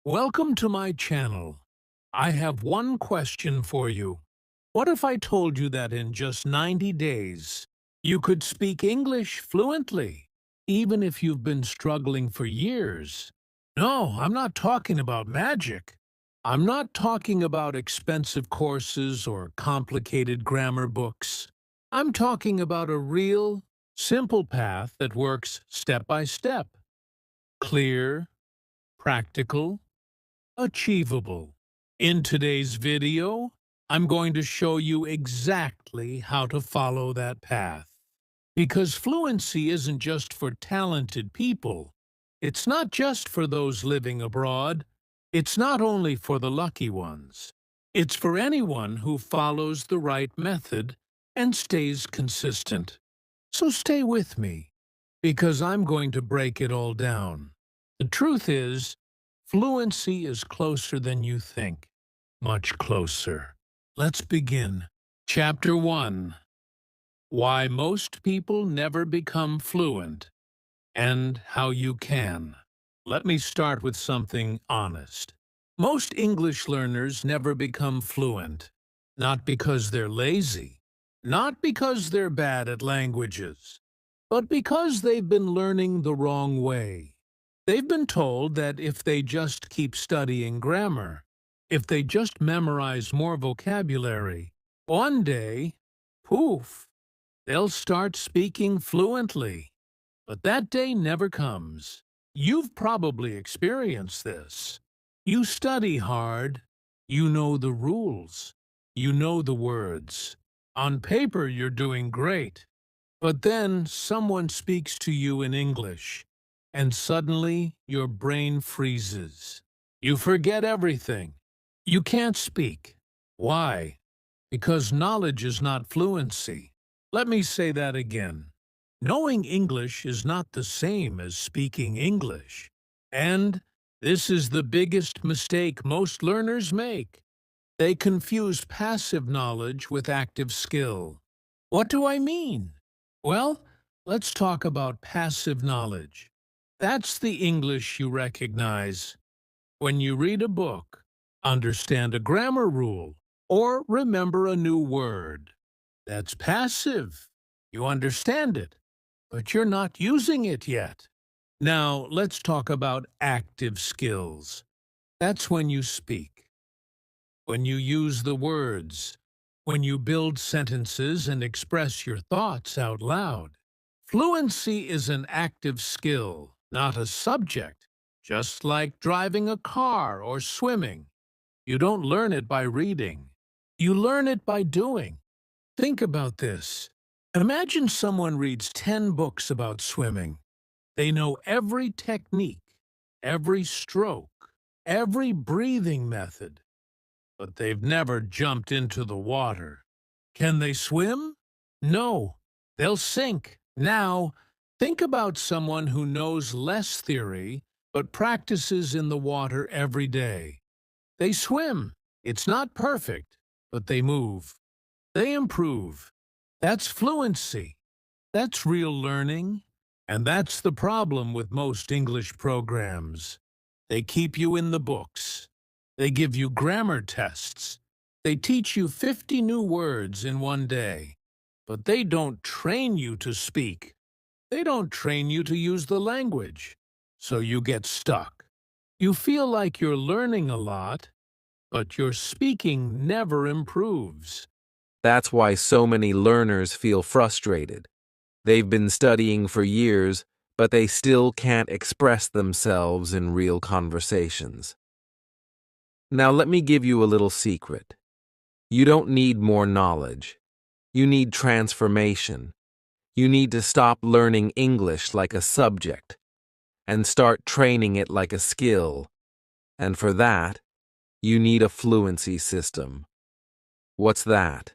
Welcome to my channel. I have one question for you. What if I told you that in just 90 days, you could speak English fluently, even if you've been struggling for years? No, I'm not talking about magic. I'm not talking about expensive courses or complicated grammar books. I'm talking about a real, simple path that works step by step. Clear, practical, achievable. In today's video, I'm going to show you exactly how to follow that path. Because fluency isn't just for talented people. It's not just for those living abroad. It's not only for the lucky ones. It's for anyone who follows the right method and stays consistent. So stay with me, because I'm going to break it all down. The truth is, fluency is closer than you think. Much closer. Let's begin. Chapter 1. Why most people never become fluent, and how you can. Let me start with something honest. Most English learners never become fluent. Not because they're lazy. Not because they're bad at languages. But because they've been learning the wrong way. They've been told that if they just keep studying grammar, if they just memorize more vocabulary, one day, poof, they'll start speaking fluently. But that day never comes. You've probably experienced this. You study hard, you know the rules, you know the words. On paper, you're doing great. But then someone speaks to you in English, and suddenly your brain freezes. You forget everything. You can't speak. Why? Because knowledge is not fluency. Let me say that again. Knowing English is not the same as speaking English. And this is the biggest mistake most learners make. They confuse passive knowledge with active skill. What do I mean? Well, let's talk about passive knowledge. That's the English you recognize when you read a book, understand a grammar rule, or remember a new word. That's passive. You understand it, but you're not using it yet. Now, let's talk about active skills. That's when you speak, when you use the words, when you build sentences and express your thoughts out loud. Fluency is an active skill, not a subject. Just like driving a car or swimming. You don't learn it by reading. You learn it by doing. Think about this. Imagine someone reads 10 books about swimming. They know every technique, every stroke, every breathing method, but they've never jumped into the water. Can they swim? No, they'll sink. Now, think about someone who knows less theory but practices in the water every day. They swim. It's not perfect, but they move. They improve. That's fluency. That's real learning. And that's the problem with most English programs. They keep you in the books. They give you grammar tests. They teach you 50 new words in one day. But they don't train you to speak. They don't train you to use the language. So you get stuck. You feel like you're learning a lot, but your speaking never improves. That's why so many learners feel frustrated. They've been studying for years, but they still can't express themselves in real conversations. Now let me give you a little secret. You don't need more knowledge. You need transformation. You need to stop learning English like a subject and start training it like a skill. And for that, you need a fluency system. What's that?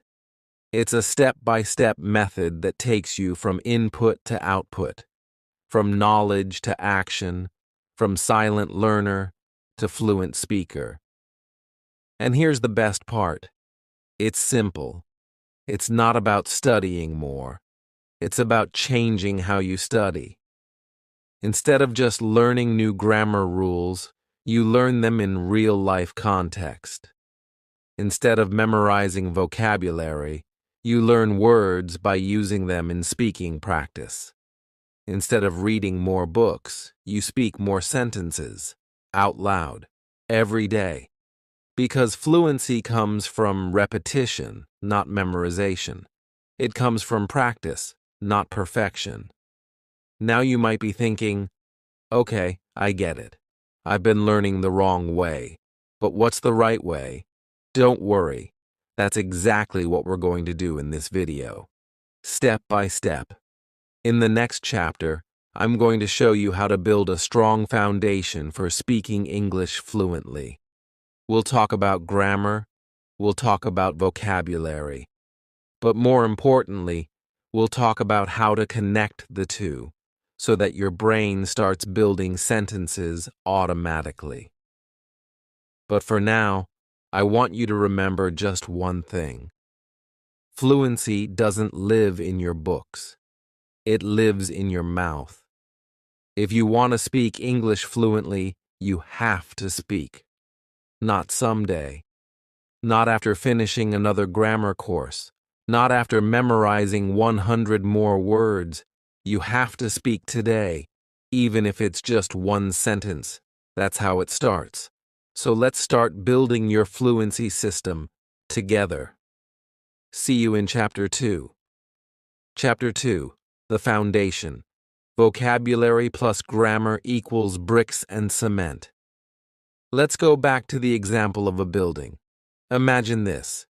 It's a step-by-step method that takes you from input to output, from knowledge to action, from silent learner to fluent speaker. And here's the best part. It's simple. It's not about studying more. It's about changing how you study. Instead of just learning new grammar rules, You learn them in real-life context. Instead of memorizing vocabulary, you learn words by using them in speaking practice. Instead of reading more books, you speak more sentences, out loud, every day. Because fluency comes from repetition, not memorization. It comes from practice, not perfection. Now you might be thinking, okay, I get it. I've been learning the wrong way. But what's the right way? Don't worry. That's exactly what we're going to do in this video. Step by step. In the next chapter, I'm going to show you how to build a strong foundation for speaking English fluently. We'll talk about grammar, we'll talk about vocabulary, but more importantly, we'll talk about how to connect the two so that your brain starts building sentences automatically. But for now, I want you to remember just one thing. Fluency doesn't live in your books. It lives in your mouth. If you want to speak English fluently, you have to speak. Not someday. Not after finishing another grammar course. Not after memorizing 100 more words. You have to speak today, even if it's just one sentence. That's how it starts. So let's start building your fluency system together. See you in Chapter 2. Chapter 2. The Foundation. Vocabulary plus grammar equals bricks and cement. Let's go back to the example of a building. Imagine this.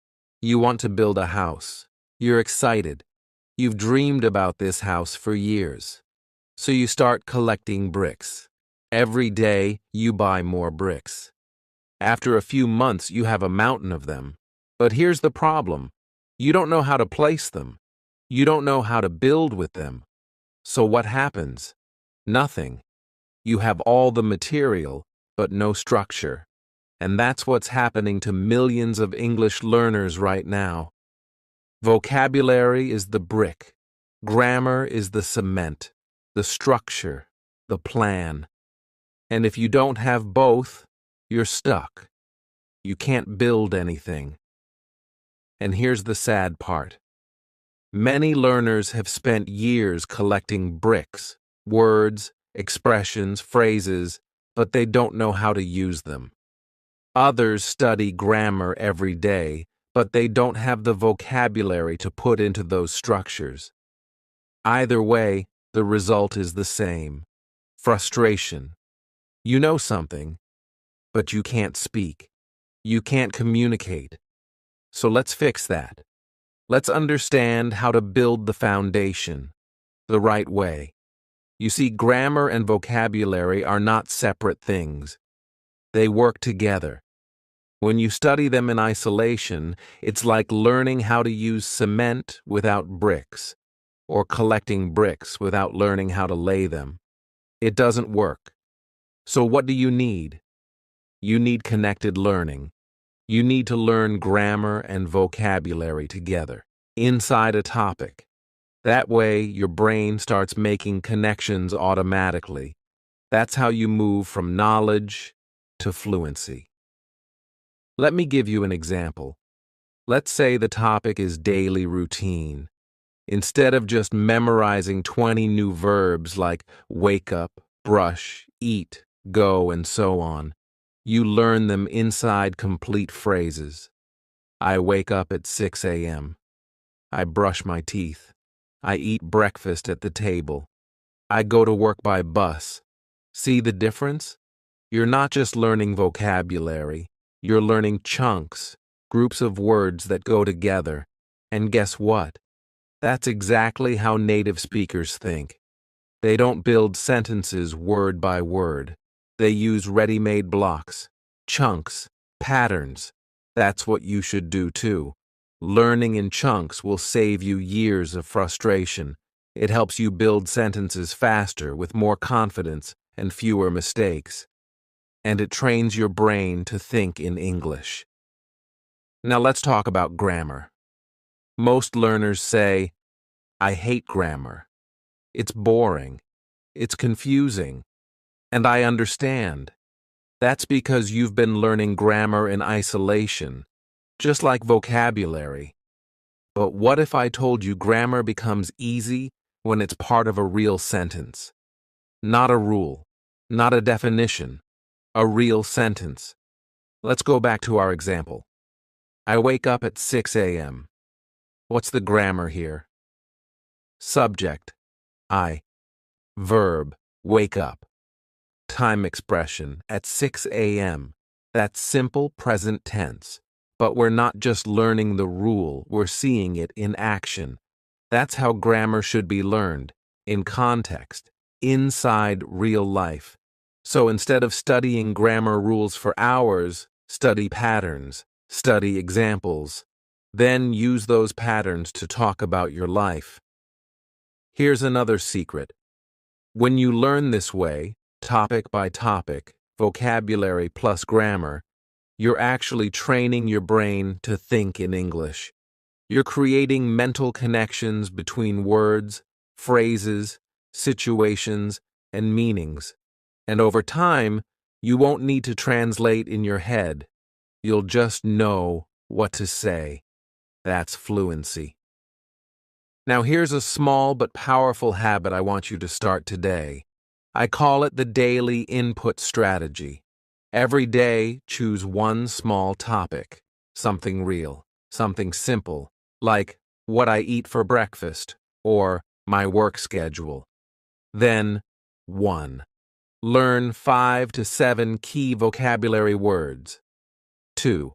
You want to build a house. You're excited. You've dreamed about this house for years. So you start collecting bricks. Every day, you buy more bricks. After a few months, you have a mountain of them. But here's the problem. You don't know how to place them. You don't know how to build with them. So what happens? Nothing. You have all the material, but no structure. And that's what's happening to millions of English learners right now. Vocabulary is the brick. Grammar is the cement, the structure, the plan. And if you don't have both, you're stuck. You can't build anything. And here's the sad part. Many learners have spent years collecting bricks, words, expressions, phrases, but they don't know how to use them. Others study grammar every day, but they don't have the vocabulary to put into those structures. Either way, the result is the same. Frustration. You know something, but you can't speak. You can't communicate. So let's fix that. Let's understand how to build the foundation the right way. You see, grammar and vocabulary are not separate things. They work together. When you study them in isolation, it's like learning how to use cement without bricks, or collecting bricks without learning how to lay them. It doesn't work. So what do you need? You need connected learning. You need to learn grammar and vocabulary together, inside a topic. That way, your brain starts making connections automatically. That's how you move from knowledge to fluency. Let me give you an example. Let's say the topic is daily routine. Instead of just memorizing 20 new verbs like wake up, brush, eat, go, and so on, you learn them inside complete phrases. I wake up at 6 a.m. I brush my teeth. I eat breakfast at the table. I go to work by bus. See the difference? You're not just learning vocabulary. You're learning chunks, groups of words that go together. And guess what? That's exactly how native speakers think. They don't build sentences word by word. They use ready-made blocks, chunks, patterns. That's what you should do too. Learning in chunks will save you years of frustration. It helps you build sentences faster with more confidence and fewer mistakes. And it trains your brain to think in English. Now let's talk about grammar. Most learners say, I hate grammar. It's boring. It's confusing. And I understand. That's because you've been learning grammar in isolation, just like vocabulary. But what if I told you grammar becomes easy when it's part of a real sentence? Not a rule, not a definition, a real sentence. Let's go back to our example. I wake up at 6 a.m. What's the grammar here? Subject, I. Verb, wake up. Time expression, at 6 a.m. That's simple present tense. But we're not just learning the rule, we're seeing it in action. That's how grammar should be learned, in context, inside real life. So instead of studying grammar rules for hours, study patterns, study examples. Then use those patterns to talk about your life. Here's another secret. When you learn this way, topic by topic, vocabulary plus grammar, you're actually training your brain to think in English. You're creating mental connections between words, phrases, situations, and meanings. And over time, you won't need to translate in your head. You'll just know what to say. That's fluency. Now here's a small but powerful habit I want you to start today. I call it the daily input strategy. Every day, choose one small topic, something real, something simple, like what I eat for breakfast or my work schedule. Then, 1. Learn 5 to 7 key vocabulary words. 2.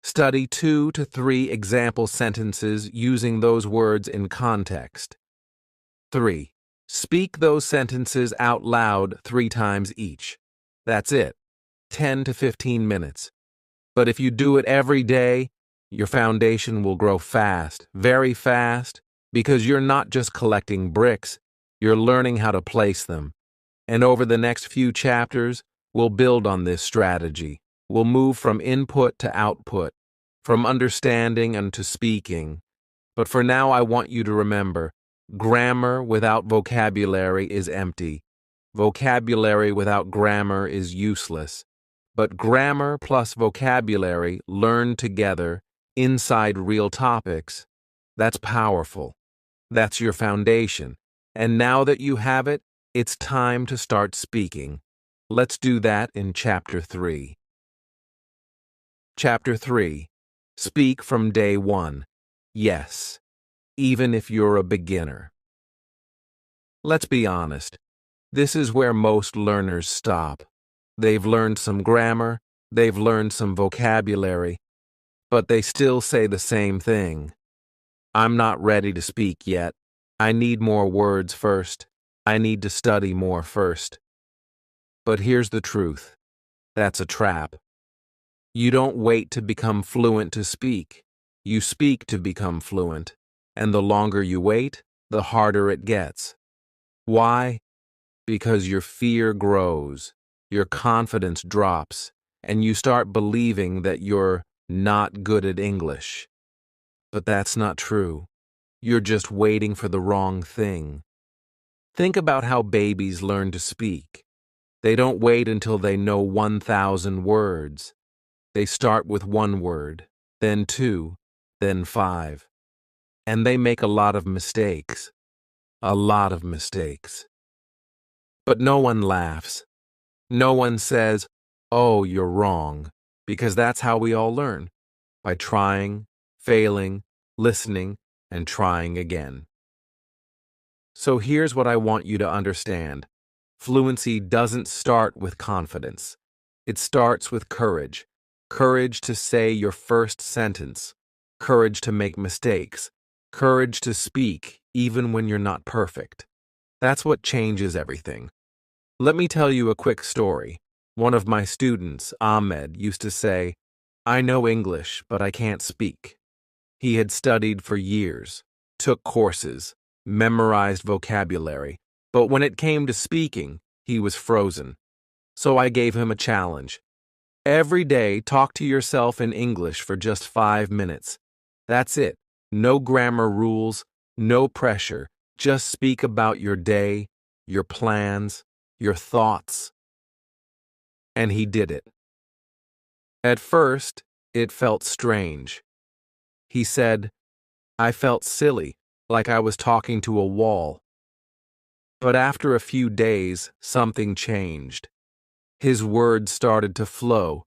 Study 2 to 3 example sentences using those words in context. 3. Speak those sentences out loud 3 times each. That's it. 10 to 15 minutes. But if you do it every day, your foundation will grow fast, very fast, because you're not just collecting bricks, you're learning how to place them. And over the next few chapters, we'll build on this strategy. We'll move from input to output, from understanding and to speaking. But for now, I want you to remember, grammar without vocabulary is empty. Vocabulary without grammar is useless. But grammar plus vocabulary learned together inside real topics, that's powerful. That's your foundation. And now that you have it, it's time to start speaking. Let's do that in Chapter 3. Chapter 3. Speak from day 1. Yes, even if you're a beginner. Let's be honest. This is where most learners stop. They've learned some grammar, they've learned some vocabulary, but they still say the same thing. I'm not ready to speak yet. I need more words first. I need to study more first. But here's the truth. That's a trap. You don't wait to become fluent to speak. You speak to become fluent. And the longer you wait, the harder it gets. Why? Because your fear grows, your confidence drops, and you start believing that you're not good at English. But that's not true. You're just waiting for the wrong thing. Think about how babies learn to speak. They don't wait until they know 1,000 words. They start with 1 word, then 2, then 5. And they make a lot of mistakes. A lot of mistakes. But no one laughs. No one says, "Oh, you're wrong," because that's how we all learn, by trying, failing, listening, and trying again. So here's what I want you to understand. Fluency doesn't start with confidence. It starts with courage. Courage to say your first sentence. Courage to make mistakes. Courage to speak even when you're not perfect. That's what changes everything. Let me tell you a quick story. One of my students, Ahmed, used to say, "I know English, but I can't speak." He had studied for years, took courses, memorized vocabulary, but when it came to speaking, he was frozen. So I gave him a challenge. Every day, talk to yourself in English for just 5 minutes. That's it. No grammar rules, no pressure. Just speak about your day, your plans, your thoughts. and he did it. At first, it felt strange. He said, "I felt silly, like I was talking to a wall." But after a few days, something changed. His words started to flow,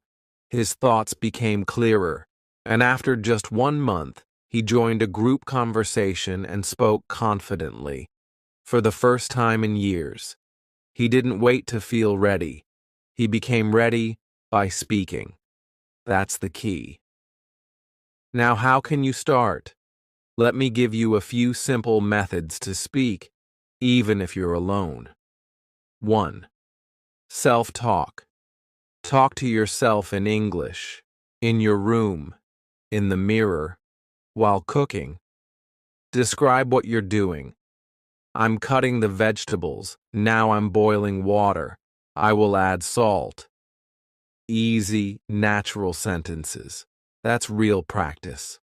his thoughts became clearer, and after just 1 month, he joined a group conversation and spoke confidently. For the first time in years, he didn't wait to feel ready. He became ready by speaking. That's the key. Now, how can you start? Let me give you a few simple methods to speak, even if you're alone. 1. Self-talk. Talk to yourself in English, in your room, in the mirror, while cooking. Describe what you're doing. I'm cutting the vegetables. Now I'm boiling water. I will add salt. Easy, natural sentences. That's real practice.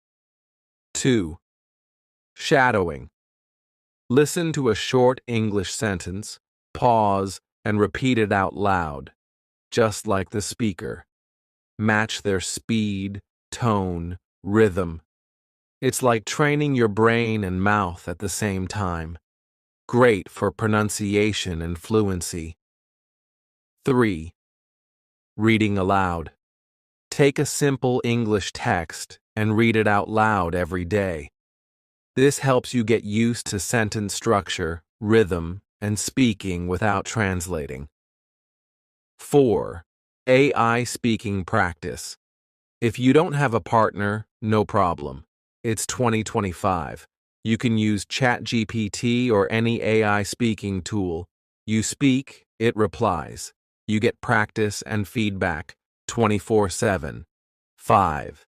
2. Shadowing. Listen to a short English sentence, pause, and repeat it out loud, just like the speaker. Match their speed, tone, rhythm. It's like training your brain and mouth at the same time. Great for pronunciation and fluency. 3. Reading aloud. Take a simple English text and read it out loud every day. This helps you get used to sentence structure, rhythm, and speaking without translating. 4. AI speaking practice. If you don't have a partner, no problem. It's 2025. You can use ChatGPT or any AI speaking tool. You speak, it replies. You get practice and feedback 24/7. 5.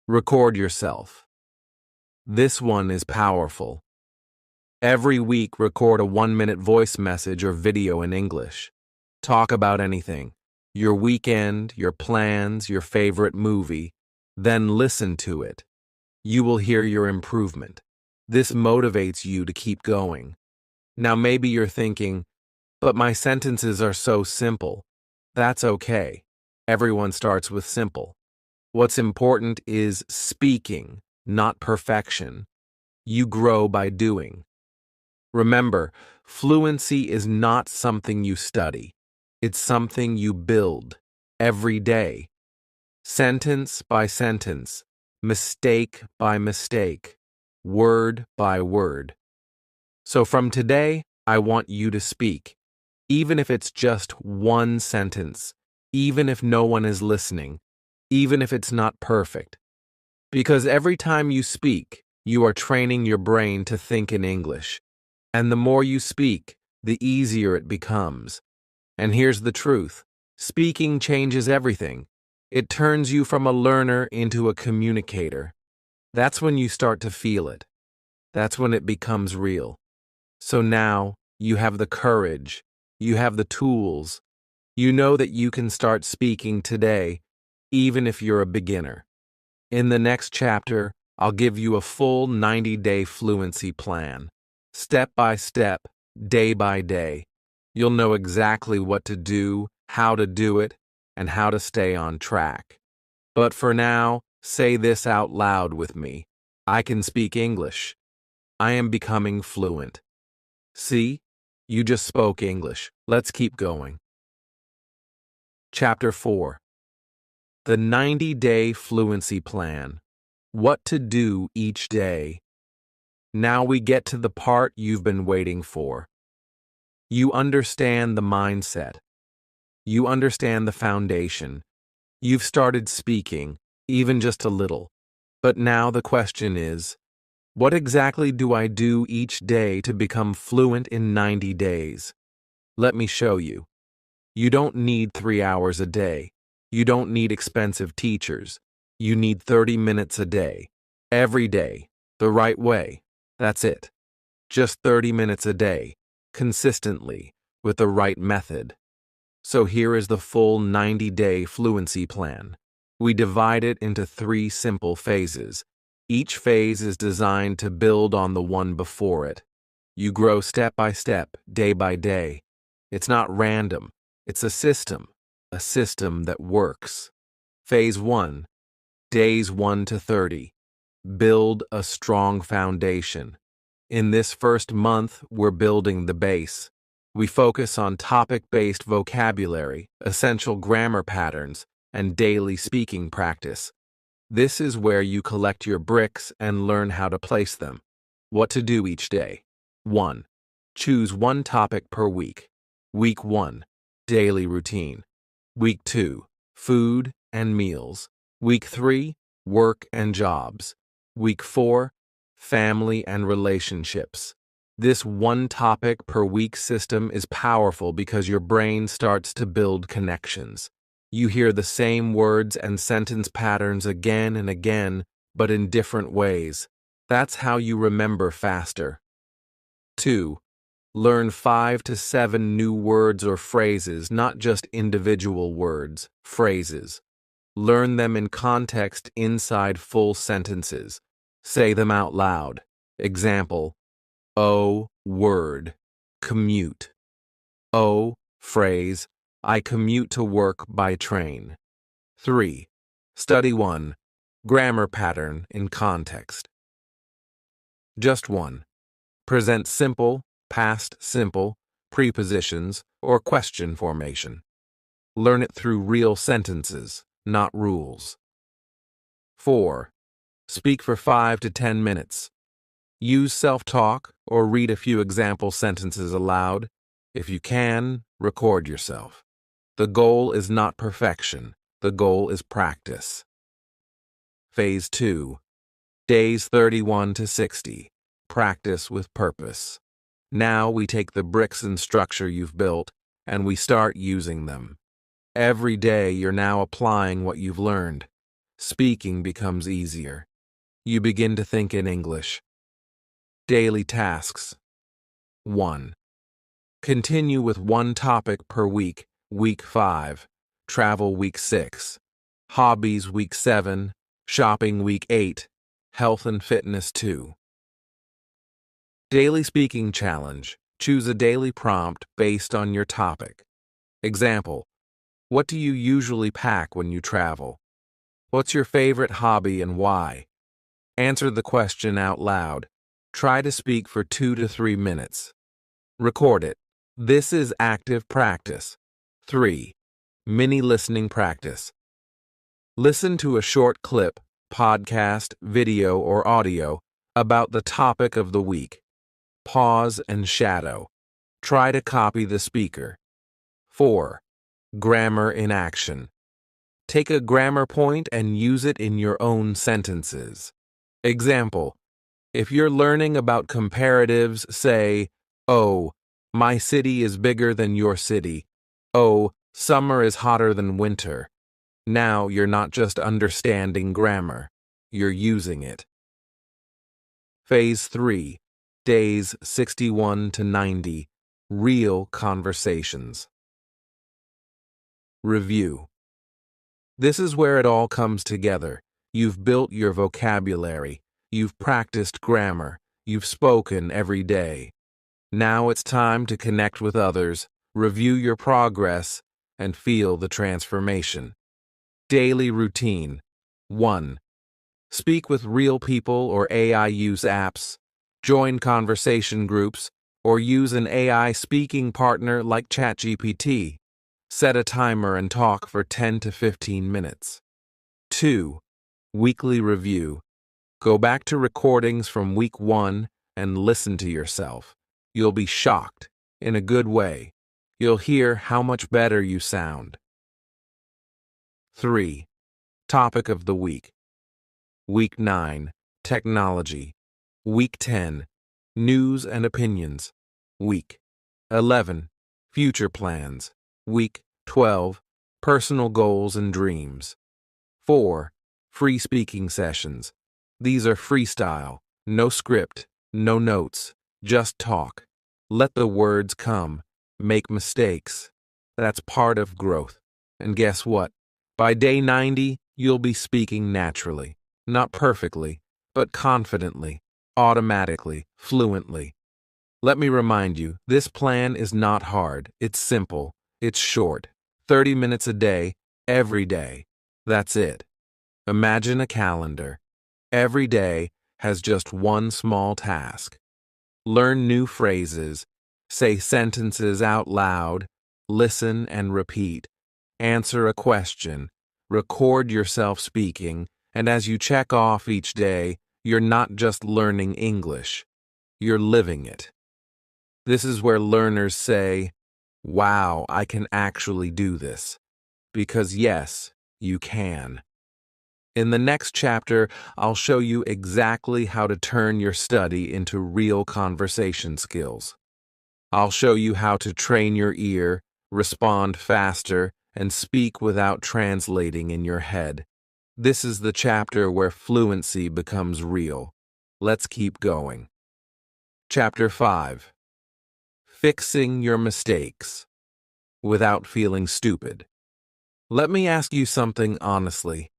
Record yourself. This one is powerful. Every week, record a 1-minute voice message or video in English. Talk about anything. Your weekend, your plans, your favorite movie. Then listen to it. You will hear your improvement. This motivates you to keep going. Now maybe you're thinking, but my sentences are so simple. That's okay. Everyone starts with simple. What's important is speaking, not perfection. You grow by doing. Remember, fluency is not something you study. It's something you build every day. Sentence by sentence, mistake by mistake, word by word. So from today, I want you to speak, even if it's just one sentence, even if no one is listening, even if it's not perfect. Because every time you speak, you are training your brain to think in English. And the more you speak, the easier it becomes. And here's the truth. Speaking changes everything. It turns you from a learner into a communicator. That's when you start to feel it. That's when it becomes real. So now, you have the courage. You have the tools. You know that you can start speaking today, even if you're a beginner. In the next chapter, I'll give you a full 90-day fluency plan. Step by step, day by day. You'll know exactly what to do, how to do it, and how to stay on track. But for now, say this out loud with me. I can speak English. I am becoming fluent. See? You just spoke English. Let's keep going. Chapter 4. The 90-day fluency plan. What to do each day. Now we get to the part you've been waiting for. You understand the mindset. You understand the foundation. You've started speaking, even just a little. But now the question is, what exactly do I do each day to become fluent in 90 days? Let me show you. You don't need 3 hours a day. You don't need expensive teachers. You need 30 minutes a day. Every day. The right way. That's it. Just 30 minutes a day. Consistently. With the right method. So here is the full 90-day fluency plan. We divide it into 3 simple phases. Each phase is designed to build on the one before it. You grow step by step, day by day. It's not random. It's a system. a system that works. Phase 1, days 1 to 30. Build a strong foundation. In this first month, we're building the base. We focus on topic-based vocabulary, essential grammar patterns, and daily speaking practice. This is where you collect your bricks and learn how to place them. What to do each day. 1. Choose one topic per week. Week 1, daily routine. Week 2, food and meals. Week 3, work and jobs. Week 4, family and relationships. This one topic per week system is powerful because your brain starts to build connections. You hear the same words and sentence patterns again and again, but in different ways. That's how you remember faster. 2. Learn 5 to 7 new words or phrases, not just individual words, phrases. Learn them in context inside full sentences. Say them out loud. Example, oh, word, commute. Oh, phrase, I commute to work by train. 3. Study 1. Grammar pattern in context. Just 1. Present simple, past simple, prepositions, or question formation. Learn it through real sentences, not rules. 4. Speak for 5 to 10 minutes. Use self-talk or read a few example sentences aloud. If you can, record yourself. The goal is not perfection. The goal is practice. Phase 2. Days 31 to 60. Practice with purpose. Now we take the bricks and structure you've built and we start using them. Every day you're now applying what you've learned. Speaking becomes easier. You begin to think in English. Daily tasks. 1. Continue with one topic per week, week 5, travel week 6, hobbies week 7, shopping week 8, health and fitness 2. Daily speaking challenge. Choose a daily prompt based on your topic. Example, what do you usually pack when you travel? What's your favorite hobby and why? Answer the question out loud. Try to speak for 2 to 3 minutes. Record it. This is active practice. 3. Mini listening practice. Listen to a short clip, podcast, video, or audio about the topic of the week. Pause and shadow. Try to copy the speaker. 4. Grammar in action. Take a grammar point and use it in your own sentences. Example, if you're learning about comparatives, say, oh, my city is bigger than your city. Oh, summer is hotter than winter. Now you're not just understanding grammar, you're using it. Phase 3. Days 61 to 90. Real conversations. Review. This is where it all comes together. You've built your vocabulary. You've practiced grammar. You've spoken every day. Now it's time to connect with others, review your progress, and feel the transformation. Daily routine. 1. Speak with real people or AI use apps. Join conversation groups, or use an AI speaking partner like ChatGPT. Set a timer and talk for 10 to 15 minutes. 2. Weekly review. Go back to recordings from week 1 and listen to yourself. You'll be shocked, in a good way. You'll hear how much better you sound. 3. Topic of the week. Week 9, technology. Week 10, news and opinions. Week 11, future plans. Week 12, personal goals and dreams. 4. Free speaking sessions. These are freestyle, no script, no notes, just talk. Let the words come. Make mistakes. That's part of growth. And guess what? By day 90, you'll be speaking naturally. Not perfectly, but confidently, automatically, fluently. Let me remind you, this plan is not hard. It's simple. It's short. 30 minutes a day, every day. That's it. Imagine a calendar. Every day has just one small task. Learn new phrases, say sentences out loud, listen and repeat, answer a question, record yourself speaking, and as you check off each day, you're not just learning English, you're living it. This is where learners say, "Wow, I can actually do this." Because yes, you can. In the next chapter, I'll show you exactly how to turn your study into real conversation skills. I'll show you how to train your ear, respond faster, and speak without translating in your head. This is the chapter where fluency becomes real. Let's keep going. Chapter 5. Fixing your mistakes without feeling stupid. Let me ask you something honestly.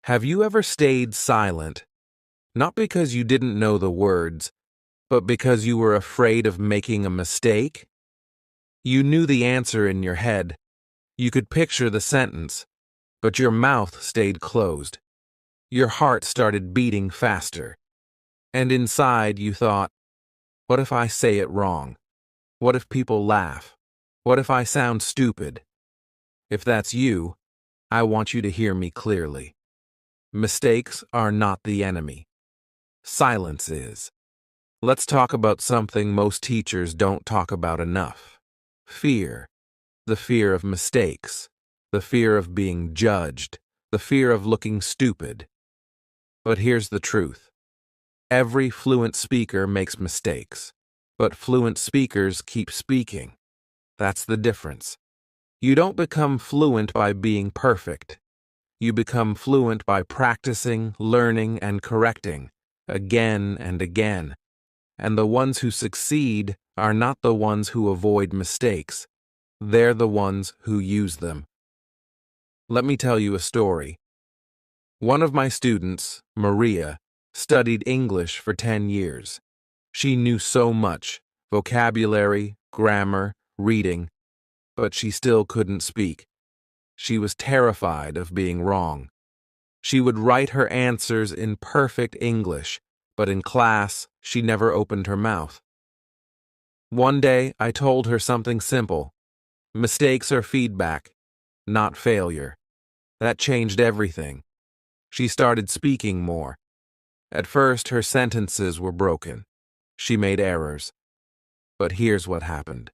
Have you ever stayed silent, not because you didn't know the words, but because you were afraid of making a mistake? You knew the answer in your head. You could picture the sentence, but your mouth stayed closed. Your heart started beating faster. And inside you thought, what if I say it wrong? What if people laugh? What if I sound stupid? If that's you, I want you to hear me clearly. Mistakes are not the enemy. Silence is. Let's talk about something most teachers don't talk about enough. Fear. The fear of mistakes. The fear of being judged. The fear of looking stupid. But here's the truth. Every fluent speaker makes mistakes, but fluent speakers keep speaking. That's the difference. You don't become fluent by being perfect. You become fluent by practicing, learning, and correcting, again and again. And the ones who succeed are not the ones who avoid mistakes. They're the ones who use them. Let me tell you a story. One of my students, Maria, studied English for 10 years. She knew so much, vocabulary, grammar, reading, but she still couldn't speak. She was terrified of being wrong. She would write her answers in perfect English, but in class, she never opened her mouth. One day, I told her something simple. Mistakes are feedback, not failure. That changed everything. She started speaking more. At first, her sentences were broken. She made errors. But here's what happened.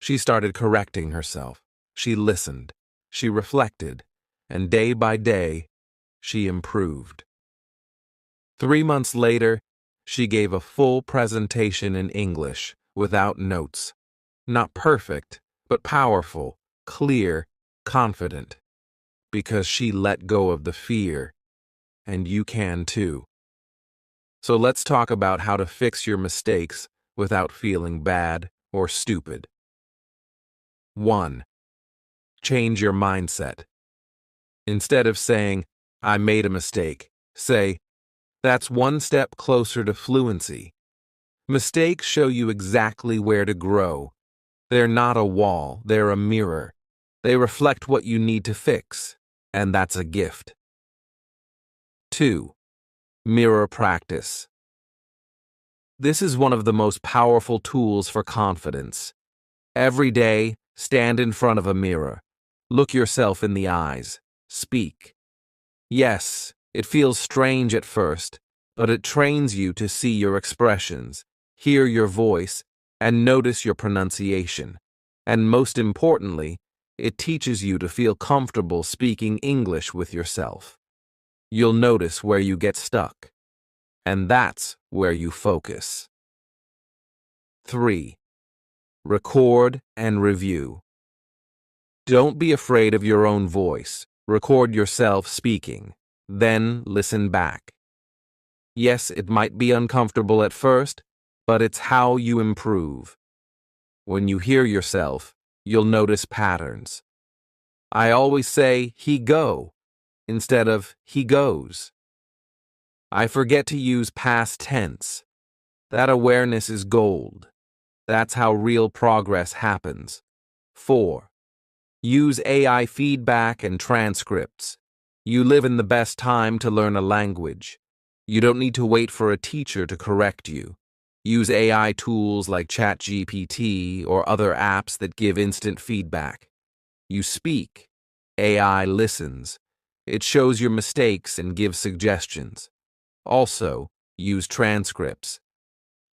She started correcting herself. She listened. She reflected. And day by day, she improved. 3 months later, she gave a full presentation in English, without notes. Not perfect, but powerful, clear, confident. Because she let go of the fear. And you can too. So let's talk about how to fix your mistakes without feeling bad or stupid. 1. Change your mindset. Instead of saying, I made a mistake, say, that's one step closer to fluency. Mistakes show you exactly where to grow. They're not a wall, they're a mirror. They reflect what you need to fix, and that's a gift. 2. Mirror practice. This is one of the most powerful tools for confidence. Every day, stand in front of a mirror. Look yourself in the eyes. Speak. Yes, it feels strange at first, but it trains you to see your expressions, hear your voice, and notice your pronunciation. And most importantly, it teaches you to feel comfortable speaking English with yourself. You'll notice where you get stuck. And that's where you focus. 3. Record and review. Don't be afraid of your own voice. Record yourself speaking. Then listen back. Yes, it might be uncomfortable at first, but it's how you improve. When you hear yourself, you'll notice patterns. I always say, he go, instead of he goes. I forget to use past tense. That awareness is gold. That's how real progress happens. 4. Use AI feedback and transcripts. You live in the best time to learn a language. You don't need to wait for a teacher to correct you. Use AI tools like ChatGPT or other apps that give instant feedback. You speak. AI listens. It shows your mistakes and gives suggestions. Also, use transcripts.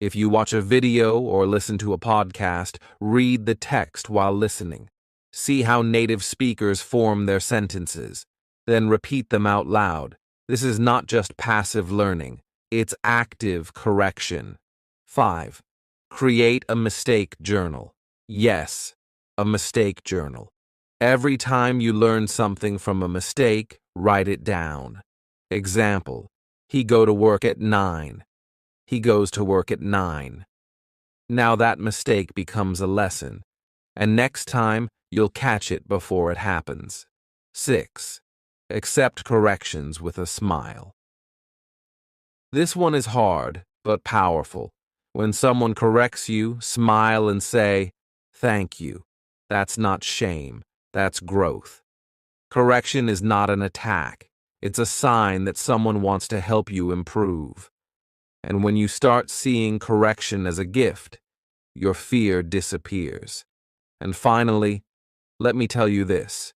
If you watch a video or listen to a podcast, read the text while listening. See how native speakers form their sentences. Then repeat them out loud. This is not just passive learning, it's active correction. 5. Create a mistake journal. Yes, a mistake journal. Every time you learn something from a mistake, write it down. Example, he go to work at 9. He goes to work at 9. Now that mistake becomes a lesson, and next time you'll catch it before it happens. 6. Accept corrections with a smile. This one is hard, but powerful. When someone corrects you, smile and say, "Thank you." That's not shame, that's growth. Correction is not an attack. It's a sign that someone wants to help you improve. And when you start seeing correction as a gift, your fear disappears. And finally, let me tell you this.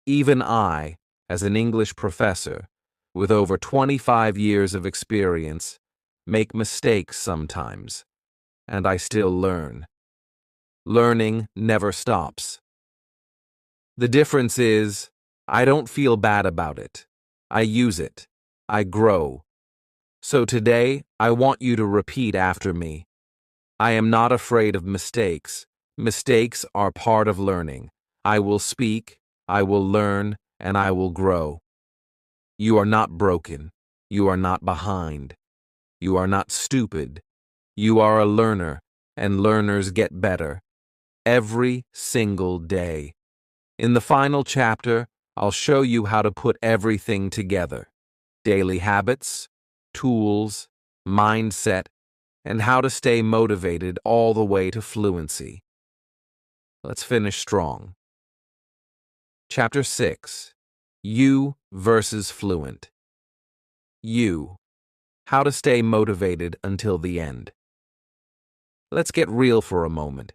Even I, as an English professor, with over 25 years of experience, make mistakes sometimes, and I still learn. Learning never stops. The difference is, I don't feel bad about it. I use it. I grow. So today, I want you to repeat after me. I am not afraid of mistakes. Mistakes are part of learning. I will speak, I will learn, and I will grow. You are not broken. You are not behind. You are not stupid. You are a learner, and learners get better. Every single day. In the final chapter, I'll show you how to put everything together. Daily habits, tools, mindset, and how to stay motivated all the way to fluency. Let's finish strong. Chapter 6. You versus fluent. You. How to stay motivated until the end. Let's get real for a moment.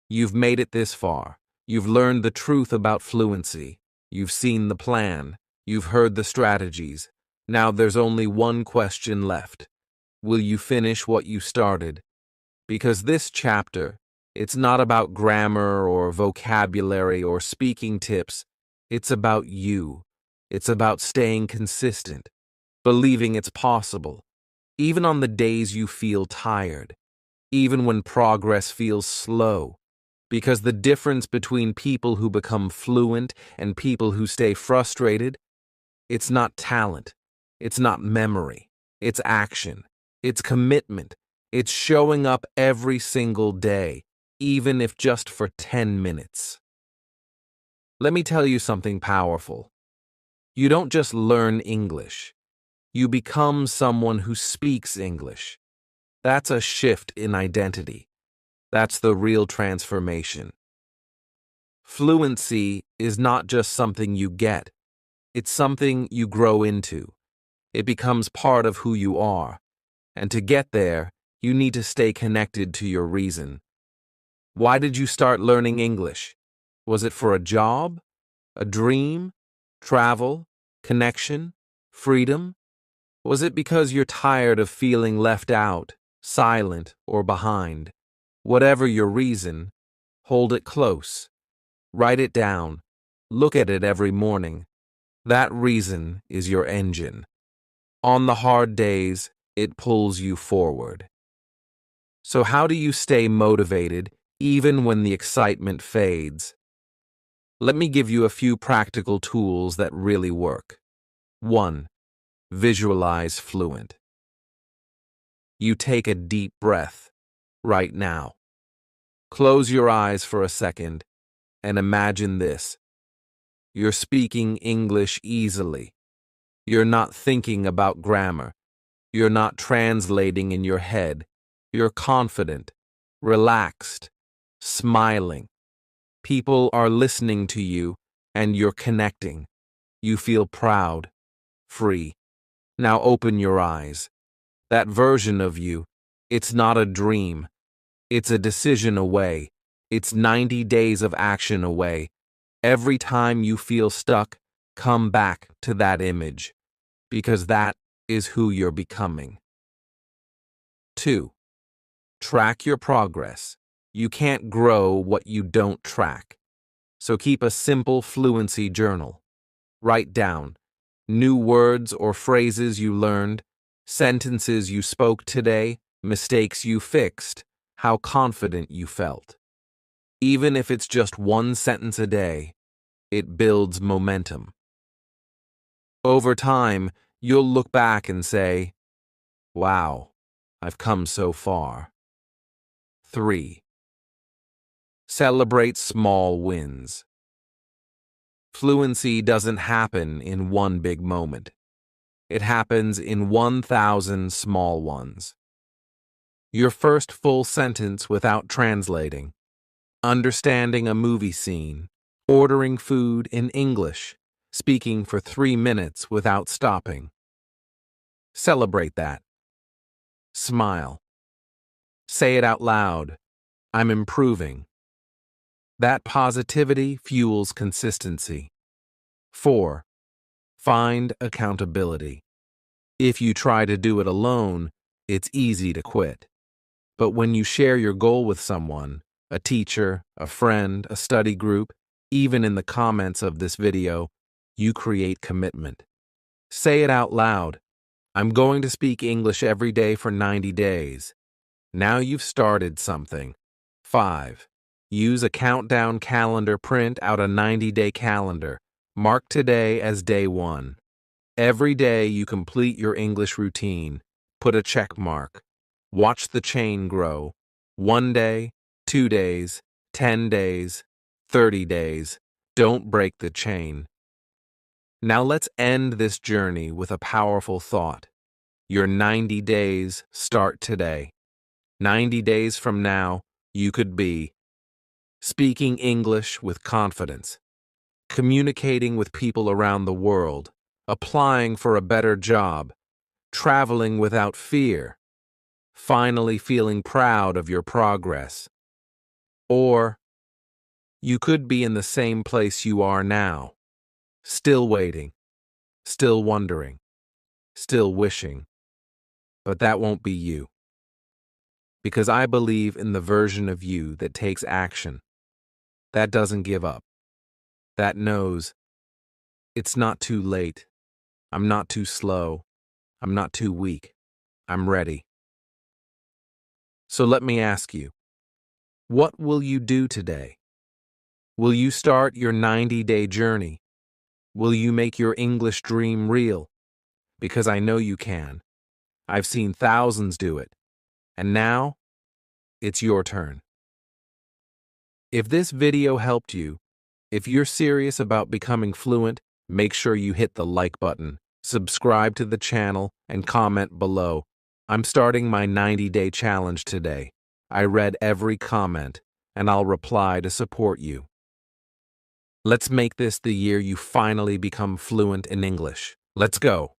You've made it this far. You've learned the truth about fluency. You've seen the plan. You've heard the strategies. Now there's only one question left. Will you finish what you started? Because this chapter, it's not about grammar or vocabulary or speaking tips. It's about you. It's about staying consistent, believing it's possible, even on the days you feel tired, even when progress feels slow. Because the difference between people who become fluent and people who stay frustrated, it's not talent, it's not memory, it's action, it's commitment, it's showing up every single day, even if just for 10 minutes. Let me tell you something powerful. You don't just learn English. You become someone who speaks English. That's a shift in identity. That's the real transformation. Fluency is not just something you get. It's something you grow into. It becomes part of who you are. And to get there, you need to stay connected to your reason. Why did you start learning English? Was it for a job? A dream? Travel? Connection? Freedom? Was it because you're tired of feeling left out, silent, or behind? Whatever your reason, hold it close. Write it down. Look at it every morning. That reason is your engine. On the hard days, it pulls you forward. So how do you stay motivated even when the excitement fades? Let me give you a few practical tools that really work. 1. Visualize fluent. You take a deep breath right now. Close your eyes for a second and imagine this. You're speaking English easily. You're not thinking about grammar. You're not translating in your head. You're confident, relaxed, smiling. People are listening to you, and you're connecting. You feel proud, free. Now open your eyes. That version of you, it's not a dream. It's a decision away. It's 90 days of action away. Every time you feel stuck, come back to that image, because that is who you're becoming. 2. Track your progress. You can't grow what you don't track. So keep a simple fluency journal. Write down new words or phrases you learned, sentences you spoke today, mistakes you fixed, how confident you felt. Even if it's just one sentence a day, it builds momentum. Over time, you'll look back and say, wow, I've come so far. 3. Celebrate small wins. Fluency doesn't happen in one big moment. It happens in 1,000 small ones. Your first full sentence without translating, understanding a movie scene, ordering food in English, speaking for 3 minutes without stopping. Celebrate that. Smile. Say it out loud. I'm improving. That positivity fuels consistency. 4. Find accountability. If you try to do it alone, it's easy to quit. But when you share your goal with someone, a teacher, a friend, a study group, even in the comments of this video, you create commitment. Say it out loud. I'm going to speak English every day for 90 days. Now you've started something. 5. Use a countdown calendar. Print out a 90-day calendar. Mark today as day 1. Every day you complete your English routine. Put a check mark. Watch the chain grow. 1 day, 2 days, 10 days, 30 days. Don't break the chain. Now let's end this journey with a powerful thought. Your 90 days start today. 90 days from now, you could be speaking English with confidence, communicating with people around the world, applying for a better job, traveling without fear, finally feeling proud of your progress. Or you could be in the same place you are now, still waiting, still wondering, still wishing. But that won't be you. Because I believe in the version of you that takes action, that doesn't give up, that knows it's not too late, I'm not too slow, I'm not too weak, I'm ready. So let me ask you, what will you do today? Will you start your 90-day journey? Will you make your English dream real? Because I know you can. I've seen thousands do it. And now, it's your turn. If this video helped you, if you're serious about becoming fluent, make sure you hit the like button, subscribe to the channel, and comment below. I'm starting my 90-day challenge today. I read every comment, and I'll reply to support you. Let's make this the year you finally become fluent in English. Let's go.